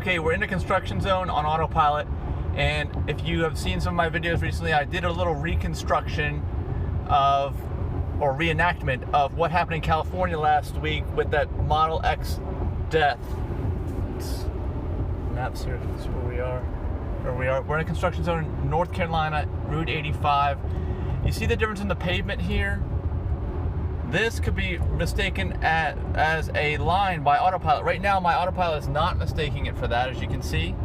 Okay, we're in a construction zone on AutoPilot, and if you have seen some of my videos recently, I did a little reconstruction of, or reenactment of what happened in California last week with that Model X death. Maps here, this is where we are. We're in a construction zone in North Carolina, Route 85. You see the difference in the pavement here? This could be mistaken as a line by AutoPilot. Right now, my AutoPilot is not mistaking it for that, as you can see.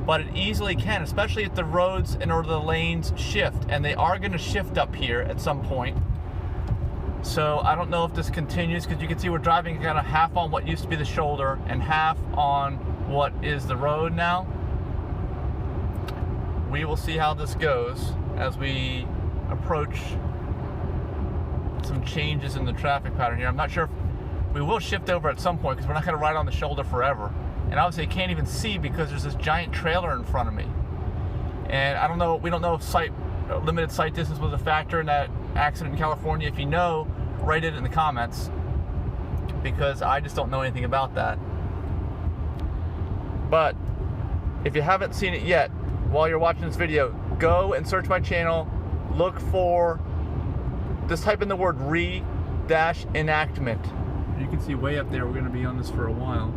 But it easily can, especially if the roads and or the lanes shift. And they are going to shift up here at some point. So I don't know if this continues, because you can see we're driving kind of half on what used to be the shoulder and half on what is the road now. We will see how this goes as we approach some changes in the traffic pattern here. I'm not sure if we will shift over at some point, because we're not going to ride on the shoulder forever. And obviously I can't even see because there's this giant trailer in front of me. And I don't know, we don't know if limited sight distance was a factor in that accident in California. If you know, write it in the comments, because I just don't know anything about that. But if you haven't seen it yet, while you're watching this video, go and search my channel, look for, just type in the word re-enactment. You can see way up there, we're going to be on this for a while.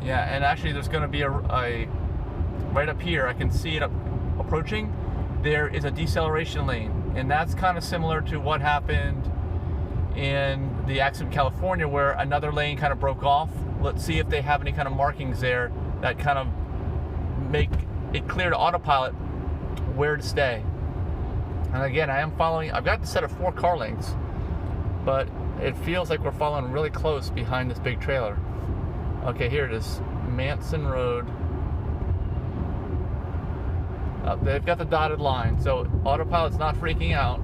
Yeah, and actually there's going to be a right up here, I can see it approaching. There is a deceleration lane, and that's kind of similar to what happened in the accident in California, where another lane kind of broke off. Let's see if they have any kind of markings there that kind of make it clear to AutoPilot where to stay. And again, I am following, I've got the set of 4 car lengths, but it feels like we're following really close behind this big trailer. Okay, here it is, Manson Road. They've got the dotted line, so AutoPilot's not freaking out.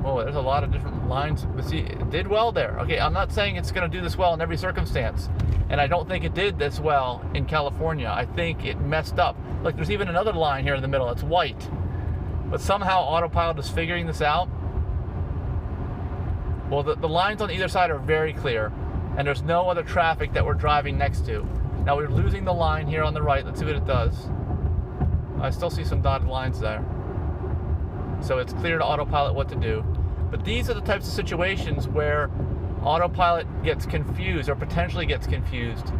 Oh, there's a lot of different lines. But see, it did well there. Okay, I'm not saying it's going to do this well in every circumstance. And I don't think it did this well in California. I think it messed up. Look, there's even another line here in the middle. It's white. But somehow AutoPilot is figuring this out. Well, the lines on either side are very clear. And there's no other traffic that we're driving next to. Now we're losing the line here on the right. Let's see what it does. I still see some dotted lines there. So it's clear to AutoPilot what to do. But these are the types of situations where AutoPilot gets confused, or potentially gets confused.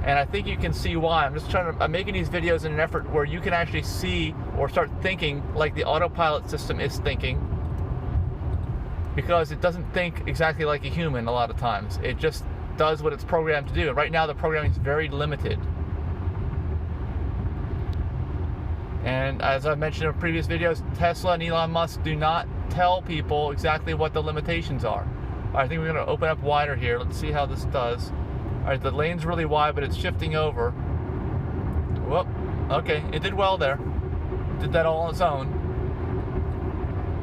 And I think you can see why. I'm making these videos in an effort where you can actually see or start thinking like the AutoPilot system is thinking. Because it doesn't think exactly like a human a lot of times. It just does what it's programmed to do. And right now the programming is very limited. And as I've mentioned in previous videos, Tesla and Elon Musk do not tell people exactly what the limitations are. I think we're going to open up wider here. Let's see how this does. All right, the lane's really wide, but it's shifting over. Whoop. Okay, it did well there. It did that all on its own.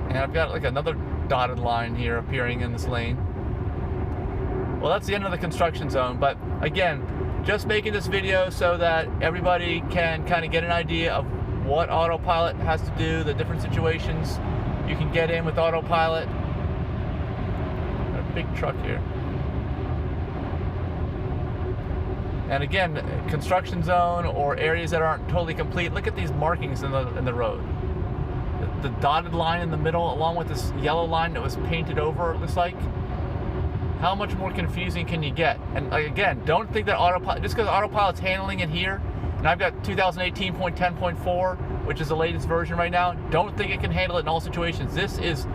And I've got like another dotted line here appearing in this lane. Well, that's the end of the construction zone. But again, just making this video so that everybody can kind of get an idea of what AutoPilot has to do, the different situations you can get in with AutoPilot. Got a big truck here. And again, construction zone or areas that aren't totally complete, look at these markings in the road. The dotted line in the middle, along with this yellow line that was painted over, it looks like. How much more confusing can you get? And again, don't think that AutoPilot, just because AutoPilot's handling it here, and I've got 2018.10.4, which is the latest version right now, don't think it can handle it in all situations. This is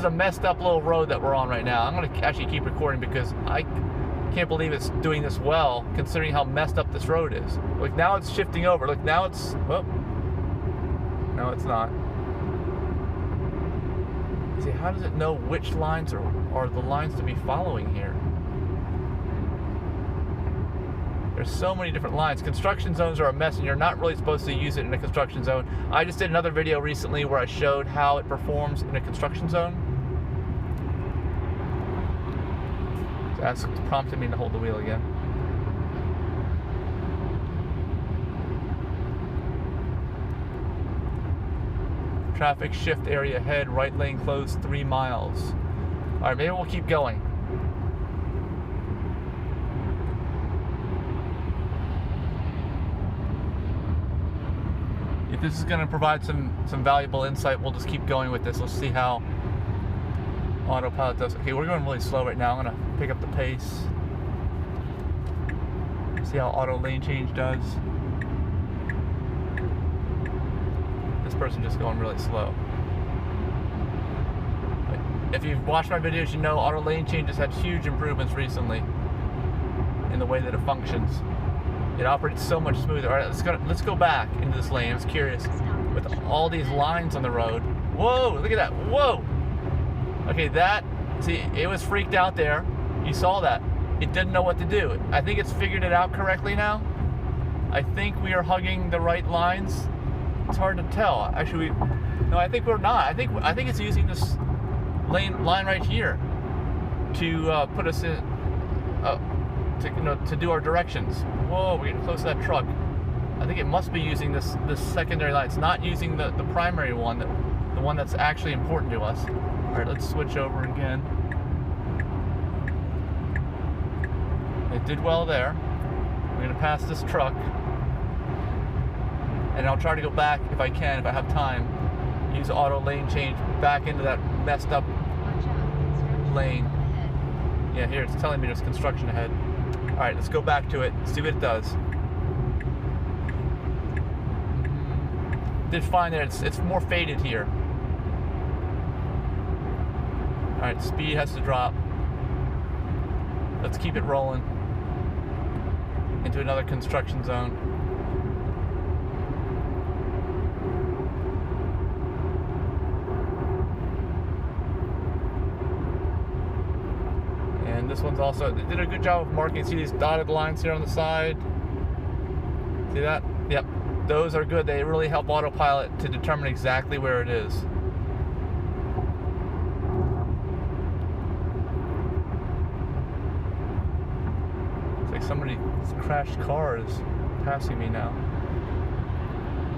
a messed up little road that we're on right now. I'm going to actually keep recording because I can't believe it's doing this well, considering how messed up this road is. Look, now it's shifting over. Look, now it's, oh, no, it's not. See, how does it know which lines are the lines to be following here? There's so many different lines. Construction zones are a mess, and you're not really supposed to use it in a construction zone. I just did another video recently where I showed how it performs in a construction zone. So that's prompted me to hold the wheel again. traffic shift area ahead, right lane closed 3 miles. All right, maybe we'll keep going. If this is going to provide some valuable insight, we'll just keep going with this. Let's see how AutoPilot does. Okay, we're going really slow right now. I'm going to pick up the pace. See how auto lane change does. This person just going really slow. If you've watched my videos, you know auto lane change has had huge improvements recently in the way that it functions. It operates so much smoother. All right, let's go back into this lane. I was curious with all these lines on the road. Whoa, look at that. Whoa. Okay, see, it was freaked out there. You saw that. It didn't know what to do. I think it's figured it out correctly now. I think we are hugging the right lines. It's hard to tell. Actually, no, I think we're not. I think it's using this line right here to put us in, to do our directions. Whoa, we're getting close to that truck. I think it must be using this secondary line. It's not using the primary one, the one that's actually important to us. All right, let's switch over again. It did well there. We're gonna pass this truck, and I'll try to go back if I can, if I have time. Use auto lane change back into that messed up lane. Yeah, here it's telling me there's construction ahead. All right, let's go back to it, see what it does. Did fine there. It's more faded here. All right, speed has to drop. Let's keep it rolling into another construction zone. And this one's also, they did a good job of marking. See these dotted lines here on the side? See that? Yep, those are good. They really help AutoPilot to determine exactly where it is. Somebody's crashed car is passing me now.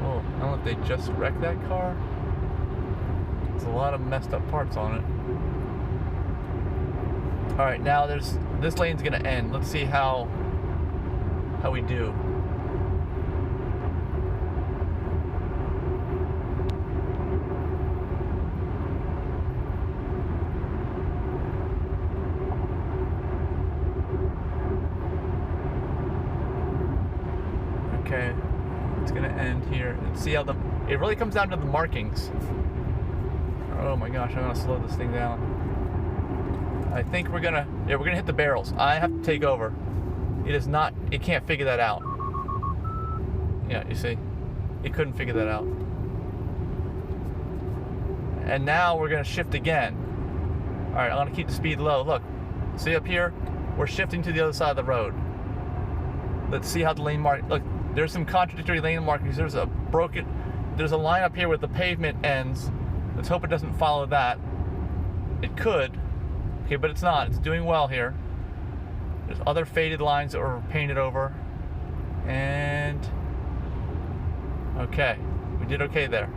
Oh, I don't know if they just wrecked that car. There's a lot of messed up parts on it. All right, now this lane's gonna end. Let's see how we do. Okay, it's gonna end here. And see how it really comes down to the markings. Oh my gosh, I'm gonna slow this thing down. I think we're gonna hit the barrels. I have to take over. It can't figure that out. Yeah, you see, it couldn't figure that out. And now we're gonna shift again. All right, I'm gonna keep the speed low. Look, see up here? We're shifting to the other side of the road. Let's see how the lane mark, look, there's some contradictory lane markings. There's a line up here where the pavement ends. Let's hope it doesn't follow that. It could, okay, but it's not. It's doing well here. There's other faded lines that were painted over. And, okay, we did okay there.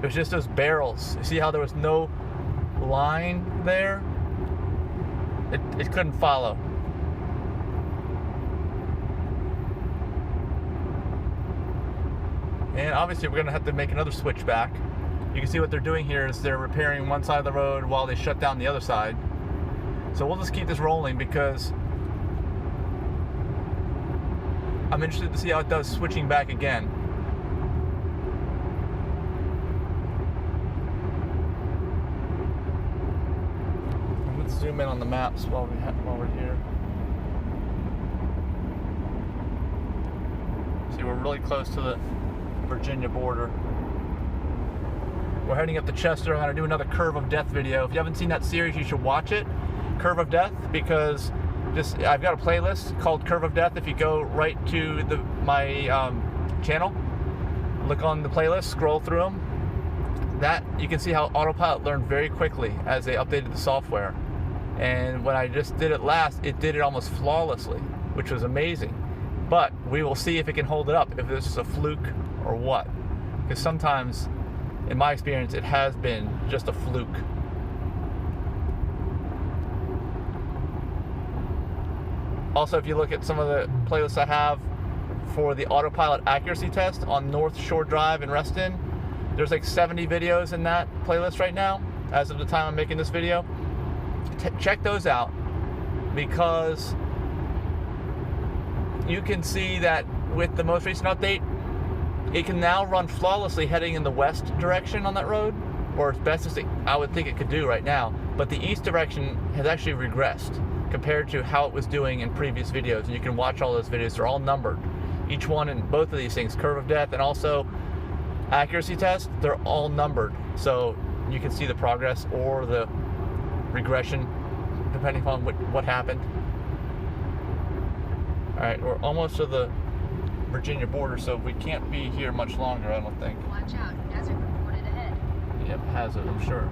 It was just those barrels. You see how there was no line there? It couldn't follow. And obviously we're gonna have to make another switch back. You can see what they're doing here is they're repairing one side of the road while they shut down the other side. So we'll just keep this rolling because I'm interested to see how it does switching back again. And let's zoom in on the maps while we're here. See, we're really close to the Virginia border. We're heading up to Chester. I'm going to do another Curve of Death video. If you haven't seen that series, you should watch it, Curve of Death, because I've got a playlist called Curve of Death. If you go right to my channel, look on the playlist, scroll through them, you can see how AutoPilot learned very quickly as they updated the software. And when I just did it last, it did it almost flawlessly, which was amazing. But we will see if it can hold it up, if this is a fluke or what. because sometimes, in my experience, it has been just a fluke. Also, if you look at some of the playlists I have for the AutoPilot accuracy test on North Shore Drive in Reston, there's like 70 videos in that playlist right now, as of the time I'm making this video. Check those out, because you can see that with the most recent update, it can now run flawlessly heading in the west direction on that road, or as best as I would think it could do right now. But the east direction has actually regressed compared to how it was doing in previous videos. And you can watch all those videos. They're all numbered. Each one in both of these things, curve of death and also accuracy test, they're all numbered. So you can see the progress or the regression, depending upon what happened. All right, we're almost to the Virginia border, so we can't be here much longer, I don't think. Watch out, hazard reported ahead. Yep, hazard, I'm sure.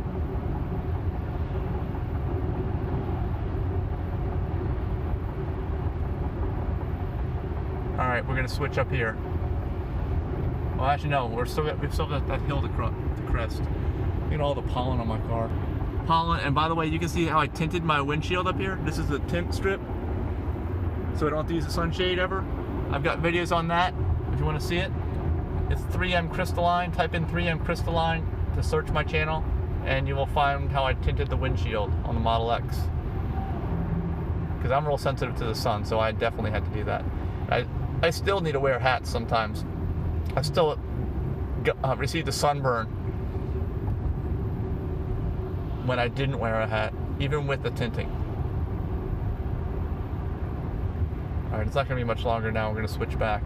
All right, we're gonna switch up here. Well, actually, no, we've still got that hill to crest. Look at all the pollen on my car. Pollen, and by the way, you can see how I tinted my windshield up here. This is the tint strip, so I don't have to use the sunshade ever. I've got videos on that if you want to see it. It's 3M crystalline. Type in 3M crystalline to search my channel, and you will find how I tinted the windshield on the Model X. Because I'm real sensitive to the sun, so I definitely had to do that. I still need to wear hats sometimes. I still received a sunburn when I didn't wear a hat, even with the tinting. All right, it's not gonna be much longer now. We're gonna switch back.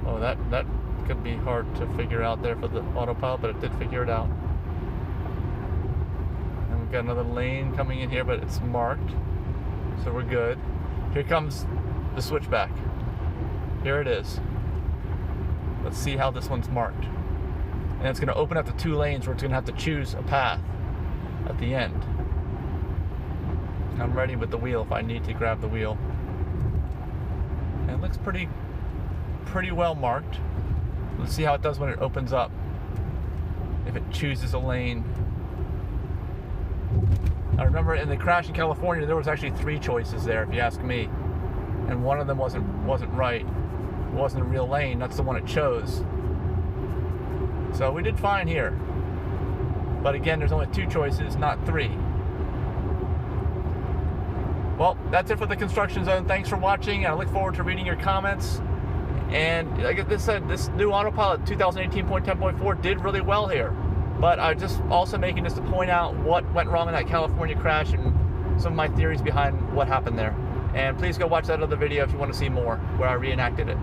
Oh, that could be hard to figure out there for the AutoPilot, but it did figure it out. And we've got another lane coming in here, but it's marked, so we're good. Here comes the switchback. Here it is. Let's see how this one's marked. And it's gonna open up the 2 lanes where it's gonna have to choose a path at the end. I'm ready with the wheel if I need to grab the wheel. And it looks pretty well marked. Let's see how it does when it opens up. If it chooses a lane. I remember in the crash in California, there was actually 3 choices there, if you ask me. And one of them wasn't right. It wasn't a real lane. That's the one it chose. So we did fine here. But again, there's only 2 choices, not 3. Well, that's it for the construction zone. Thanks for watching. I look forward to reading your comments. And like I said, this new AutoPilot 2018.10.4 did really well here. But I'm just also making this to point out what went wrong in that California crash and some of my theories behind what happened there. And please go watch that other video if you want to see more, where I reenacted it.